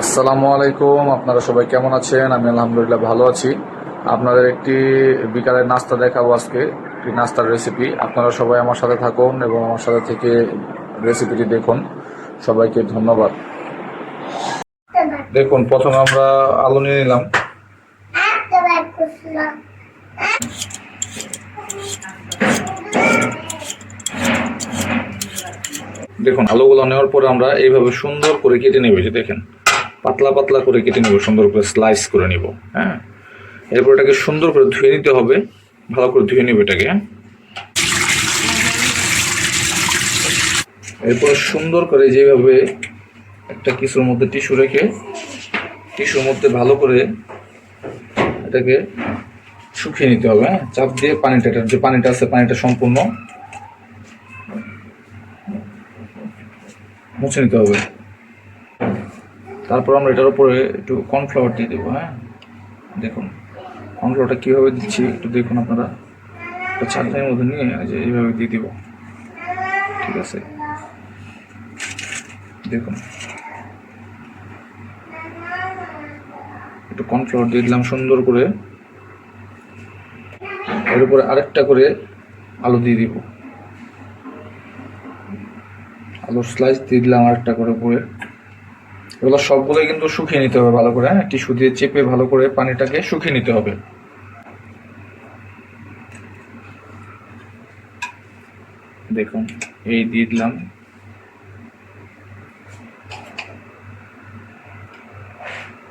আসসালামু আলাইকুম। আপনারা সবাই কেমন আছেন? আমি আলহামদুলিল্লাহ ভালো আছি। আপনাদের একটি বিকালের নাস্তা দেখাবো আজকে, একটি নাস্তার রেসিপি। আপনারা সবাই আমার সাথে থাকুন এবং আমার সাথে থেকে রেসিপিটি দেখুন। সবাইকে ধন্যবাদ। দেখুন, প্রথমে আমরা আলু নিয়ে নিলাম। দেখুন, আলুগুলো নেওয়ার পরে আমরা এইভাবে সুন্দর করে কেটে নেব। যে দেখেন, পাতলা পাতলা করে কেটে নেব, সুন্দর করে স্লাইস করে নিব। হ্যাঁ, এরপর এটাকে সুন্দর করে ধুয়ে নিতে হবে, ভালো করে ধুয়ে নেব এটাকে। এরপর সুন্দর করে যেভাবে একটা কিছুর মধ্যে টিস্যু রেখে টিস্যুর মধ্যে ভালো করে এটাকে শুকিয়ে নিতে হবে। হ্যাঁ, চাপ দিয়ে পানিটা, যে পানিটা আছে পানিটা সম্পূর্ণ মুছে নিতে হবে। তারপর আমরা এটার উপরে একটু কর্নফ্লাওয়ার দিয়ে দেবো। হ্যাঁ, দেখুন কর্নফ্লাওয়ারটা কীভাবে দিচ্ছি একটু দেখুন আপনারা। একটা চাটনির মধ্যে নিয়ে যে এইভাবে দিয়ে দিব। ঠিক আছে, দেখুন একটু কর্নফ্লাওয়ার দিয়ে দিলাম সুন্দর করে। এর উপরে আরেকটা করে আলু দিয়ে দিব, আলুর স্লাইস দিয়ে দিলাম আরেকটা করে উপরে। এগুলো সবগুলোই কিন্তু শুকিয়ে নিতে হবে ভালো করে। হ্যাঁ, টিস্যু দিয়ে চেপে ভালো করে পানিটাকে শুকিয়ে নিতে হবে। দেখুন এই দিয়ে দিলাম।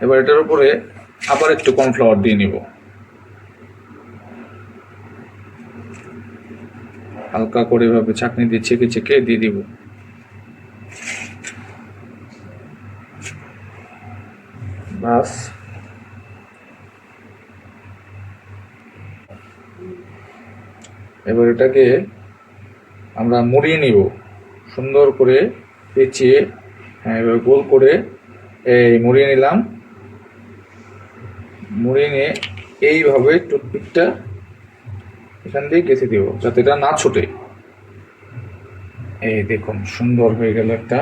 এবার এটার উপরে আবার একটু কর্নফ্লাওয়ার দিয়ে নিব, হালকা করে এভাবে চাকনি দিয়ে ছেঁকে ছেঁকে দিয়ে দিব। বাস, এবার এটাকে আমরা মুড়িয়ে নিব সুন্দর করে পেঁচিয়ে। হ্যাঁ, এবার গোল করে এই মুড়িয়ে নিলাম। মুড়িয়ে নিয়ে এইভাবে টুথপিকটা এখান দিয়ে গেঁথে দেব যাতে এটা না ছোটে। এই দেখুন সুন্দর হয়ে গেল একটা।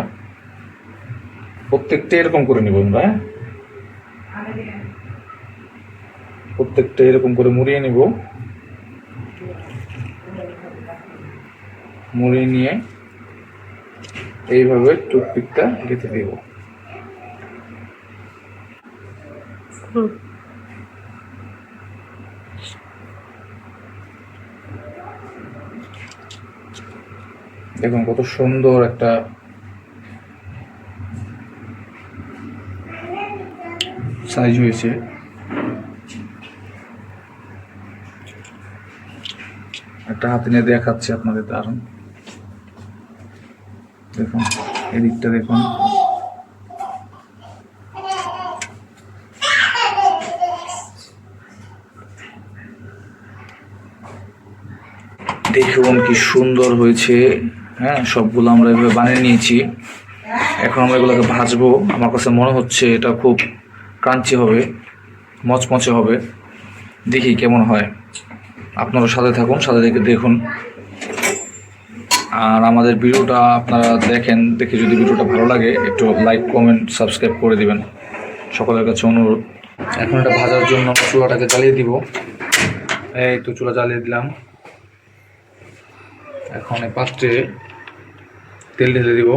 প্রত্যেকটা এরকম করে নিব আমরা। প্রত্যেকটা এরকম করে মুড়িয়ে নিব। মুড়িয়ে নিয়ে এইভাবে টুথপিকটা গেঁথে দেব। দেখুন কত সুন্দর একটা সাইজ হয়েছে। একটা হাতে নিয়ে দেখাচ্ছি আপনাদের দারুন। দেখুন এদিকটা দেখুন। দেখুন কি সুন্দর হয়েছে। হ্যাঁ, সবগুলো আমরা এভাবে বানিয়ে নিয়েছি। এখন আমরা এগুলোকে ভাজবো। আমার কাছে মনে হচ্ছে এটা খুব ক্রাঞ্চি হবে, মচমচে হবে। দেখি কেমন হয়। আপনারা সাথে থাকুন, সাথে থেকে দেখুন। আর আমাদের ভিডিওটা আপনারা দেখে যদি ভিডিওটা ভালো লাগে একটু লাইক কমেন্ট সাবস্ক্রাইব করে দিবেন, সকলের কাছে অনুরোধ। এখন এটা ভাজার জন্য চুলাটাকে জ্বালিয়ে দিব। এই তো চুলা জ্বালিয়ে দিলাম। এখন এই পাত্রে তেল ঢেলে দিব।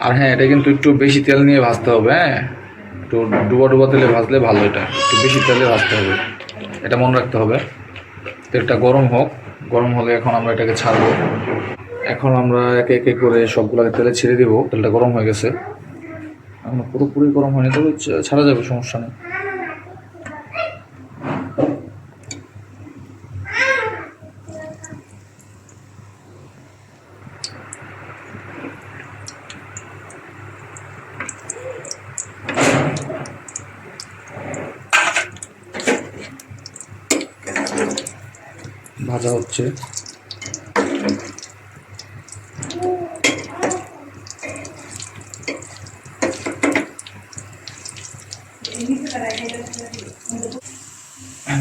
আর হ্যাঁ, এটা কিন্তু একটু বেশি তেল নিয়ে ভাজতে হবে। হ্যাঁ, একটু ডুবা ডুবা তেলে ভাজলে ভালো। এটা একটু বেশি তেলে ভাজতে হবে, এটা মনে রাখতে হবে। তেলটা গরম হোক, গরম হলে এখন আমরা এটাকে ছাড়বো। এখন আমরা একে একে করে সবগুলোকে তেলে ছেড়ে দিব। তেলটা গরম হয়ে গেছে, এখন পুরোপুরি গরম হয়নি, তবে ছাড়া যাবে, সমস্যা নেই। ভাজা হচ্ছে।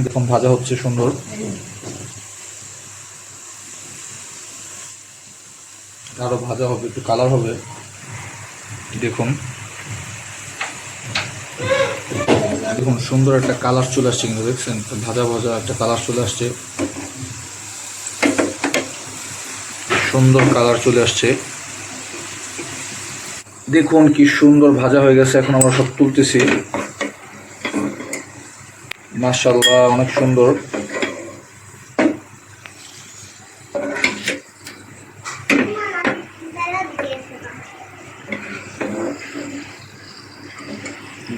দেখুন ভাজা হচ্ছে সুন্দর। আরো ভাজা হবে, একটু কালার হবে। দেখুন দেখুন সুন্দর একটা কালার চলে আসছে, কিন্তু দেখছেন ভাজা ভাজা একটা কালার চলে আসছে, সুন্দর কালার চলে আসছে। দেখুন কি সুন্দর ভাজা হয়ে গেছে। এখন আমরা সব তুলতেছি। মাশাআল্লাহ, অনেক সুন্দর।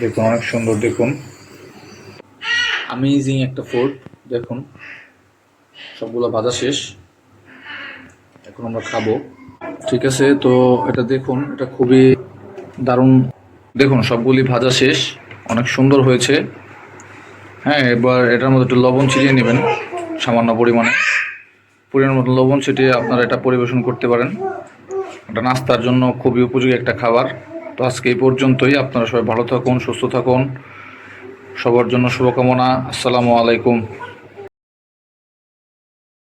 দেখুন অনেক সুন্দর। দেখুন অ্যামেজিং একটা ফুড। দেখুন সবগুলো ভাজা শেষ, এখন আমরা খাবো। ঠিক আছে, তো এটা দেখুন, এটা খুবই দারুণ। দেখুন সবগুলি ভাজা শেষ, অনেক সুন্দর হয়েছে। হ্যাঁ, এবার এটার মধ্যে একটু লবণ ছিটিয়ে নেবেন, সামান্য পরিমাণ মতো লবণ ছিটিয়ে আপনারা এটা পরিবেশন করতে পারেন। এটা নাস্তার জন্য খুবই উপযোগী একটা খাবার। তো আজকে এই পর্যন্তই। আপনারা সবাই ভালো থাকুন, সুস্থ থাকুন, সবার জন্য শুভকামনা। আসসালামু আলাইকুম।